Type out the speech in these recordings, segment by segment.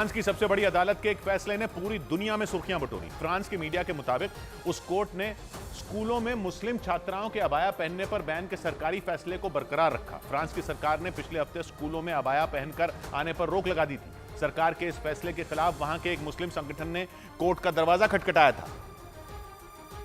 France की सबसे बड़ी अदालत के एक फैसले ने पूरी दुनिया में सुर्खियां बटोरी। फ्रांस की मीडिया के मुताबिक उस कोर्ट ने स्कूलों में मुस्लिम छात्राओं के अबाया पहनने पर बैन के सरकारी फैसले को बरकरार रखा। फ्रांस की सरकार ने पिछले हफ्ते स्कूलों में अबाया पहनकर आने पर रोक लगा दी थी। सरकार के इस फैसले के खिलाफ वहां के एक मुस्लिम संगठन ने कोर्ट का दरवाजा खटखटाया था,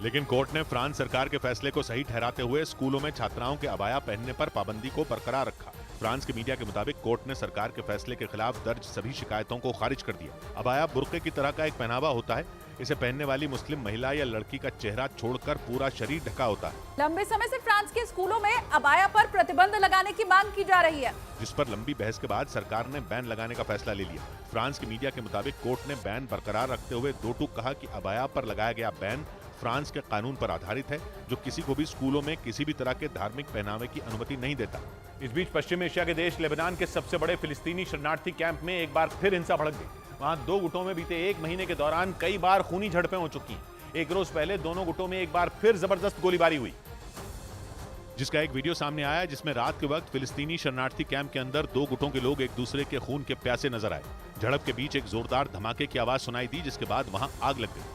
लेकिन कोर्ट ने फ्रांस सरकार के फैसले को सही ठहराते हुए स्कूलों में छात्राओं के अबाया पहनने पर पाबंदी को बरकरार रखा। फ्रांस की मीडिया के मुताबिक कोर्ट ने सरकार के फैसले के खिलाफ दर्ज सभी शिकायतों को खारिज कर दिया। अबाया बुर्के की तरह का एक पहनावा होता है। इसे पहनने वाली मुस्लिम महिला या लड़की का चेहरा छोड़कर पूरा शरीर ढका होता है। लंबे समय से फ्रांस के स्कूलों में अबाया पर प्रतिबंध लगाने की मांग की जा रही है, जिस पर लंबी बहस के बाद सरकार ने बैन लगाने का फैसला ले लिया। फ्रांस की मीडिया के मुताबिक कोर्ट ने बैन बरकरार रखते हुए दो टूक कहा कि अबाया पर लगाया गया बैन फ्रांस के कानून पर आधारित है, जो किसी को भी स्कूलों में किसी भी तरह के धार्मिक पहनावे की अनुमति नहीं देता। इस बीच पश्चिम एशिया के देश लेबनान के सबसे बड़े फिलिस्तीनी शरणार्थी कैंप में एक बार फिर हिंसा भड़क गई। वहां दो गुटों में बीते एक महीने के दौरान कई बार खूनी झड़पें हो चुकी हैं। एक रोज पहले दोनों गुटों में एक बार फिर जबरदस्त गोलीबारी हुई, जिसका एक वीडियो सामने आया जिसमें रात के वक्त फिलिस्तीनी शरणार्थी कैंप के अंदर दो गुटों के लोग एक दूसरे के खून के प्यासे नजर आए। झड़प के बीच एक जोरदार धमाके की आवाज सुनाई दी, जिसके बाद वहां आग लग गई।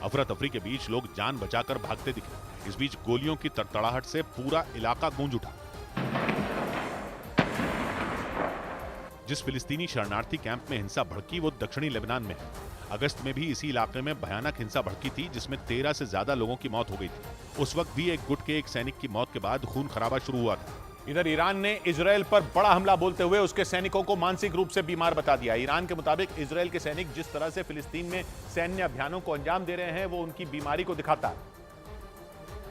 अफरा तफरी के बीच लोग जान बचाकर भागते दिखे। इस बीच गोलियों की तड़तड़ाहट से पूरा इलाका गूंज उठा। जिस फिलिस्तीनी शरणार्थी कैंप में हिंसा भड़की वो दक्षिणी लेबनान में है। अगस्त में भी इसी इलाके में भयानक हिंसा भड़की थी, जिसमें 13 से ज्यादा लोगों की मौत हो गई थी। उस वक्त भी एक गुट के एक सैनिक की मौत के बाद खून खराबा शुरू हुआ था। इधर ईरान ने इजरायल पर बड़ा हमला बोलते हुए उसके सैनिकों को मानसिक रूप से बीमार बता दिया। ईरान के मुताबिक इजरायल के सैनिक जिस तरह से फिलिस्तीन में सैन्य अभियानों को अंजाम दे रहे हैं वो उनकी बीमारी को दिखाता है।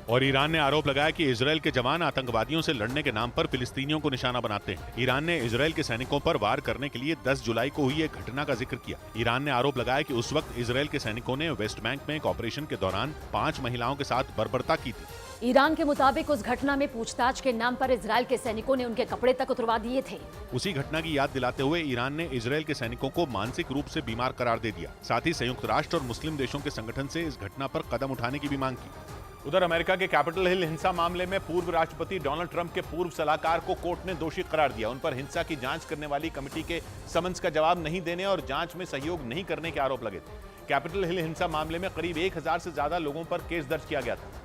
और ईरान ने आरोप लगाया कि इजरायल के जवान आतंकवादियों से लड़ने के नाम पर फिलिस्तीनियों को निशाना बनाते हैं। ईरान ने इजरायल के सैनिकों पर वार करने के लिए 10 जुलाई को हुई एक घटना का जिक्र किया। ईरान ने आरोप लगाया कि उस वक्त इजरायल के सैनिकों ने वेस्ट बैंक में एक ऑपरेशन के दौरान 5 महिलाओं के साथ बर्बरता की थी। ईरान के मुताबिक उस घटना में पूछताछ के नाम पर इजरायल के सैनिकों ने उनके कपड़े तक उतरवा दिए थे। उसी घटना की याद दिलाते हुए ईरान ने इजरायल के सैनिकों को मानसिक रूप से बीमार करार दे दिया। साथ ही संयुक्त राष्ट्र और मुस्लिम देशों के संगठन से इस घटना पर कदम उठाने की भी मांग की। उधर अमेरिका के कैपिटल हिल हिंसा मामले में पूर्व राष्ट्रपति डोनाल्ड ट्रंप के पूर्व सलाहकार को कोर्ट ने दोषी करार दिया। उन पर हिंसा की जांच करने वाली कमेटी के समन्स का जवाब नहीं देने और जांच में सहयोग नहीं करने के आरोप लगे थे। कैपिटल हिल हिंसा मामले में करीब 1000 से ज्यादा लोगों पर केस दर्ज किया गया था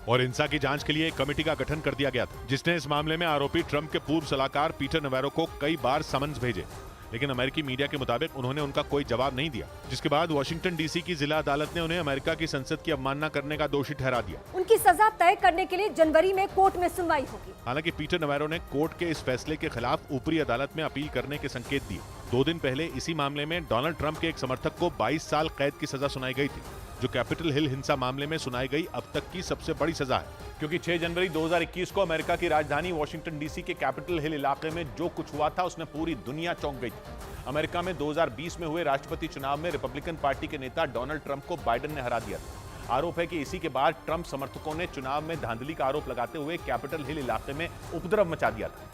और हिंसा की जांच के लिए एक कमेटी का गठन कर दिया गया था, जिसने इस मामले में आरोपी ट्रंप के पूर्व सलाहकार पीटर नवैरो को कई बार समन्स भेजे, लेकिन अमेरिकी मीडिया के मुताबिक उन्होंने उनका कोई जवाब नहीं दिया। जिसके बाद वाशिंगटन डीसी की जिला अदालत ने उन्हें अमेरिका की संसद की अवमानना करने का दोषी ठहरा दिया। उनकी सजा तय करने के लिए जनवरी में कोर्ट में सुनवाई होगी। हालांकि पीटर नवैरो ने कोर्ट के इस फैसले के खिलाफ ऊपरी अदालत में अपील करने के संकेत दिए। 2 दिन पहले इसी मामले में डोनाल्ड ट्रंप के एक समर्थक को 22 साल कैद की सजा सुनाई गई थी, जो कैपिटल हिल हिंसा मामले में सुनाई गई अब तक की सबसे बड़ी सजा है। क्योंकि 6 जनवरी 2021 को अमेरिका की राजधानी वॉशिंगटन डीसी के कैपिटल हिल इलाके में जो कुछ हुआ था उसने पूरी दुनिया चौंक गई थी। अमेरिका में 2020 में हुए राष्ट्रपति चुनाव में रिपब्लिकन पार्टी के नेता डोनाल्ड ट्रंप को बाइडेन ने हरा दिया था। आरोप है कि इसी के बाद ट्रंप समर्थकों ने चुनाव में धांधली का आरोप लगाते हुए कैपिटल हिल इलाके में उपद्रव मचा दिया था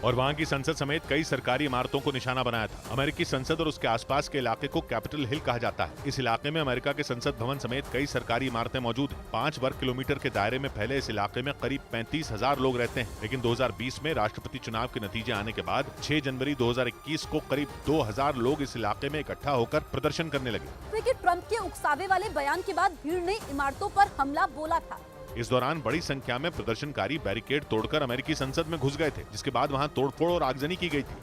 और वहां की संसद समेत कई सरकारी इमारतों को निशाना बनाया था। अमेरिकी संसद और उसके आसपास के इलाके को कैपिटल हिल कहा जाता है। इस इलाके में अमेरिका के संसद भवन समेत कई सरकारी इमारतें मौजूद हैं। 5 वर्ग किलोमीटर के दायरे में फैले इस इलाके में करीब 35,000 लोग रहते हैं। लेकिन 2020 में राष्ट्रपति चुनाव के नतीजे आने के बाद 6 जनवरी 2021 को करीब 2000 लोग इस इलाके में इकट्ठा होकर प्रदर्शन करने लगे। लेकिन ट्रंप के उकसावे वाले बयान के बाद भीड़ ने इमारतों पर हमला बोला था। इस दौरान बड़ी संख्या में प्रदर्शनकारी बैरिकेड तोड़कर अमेरिकी संसद में घुस गए थे, जिसके बाद वहां तोड़फोड़ और आगजनी की गई थी।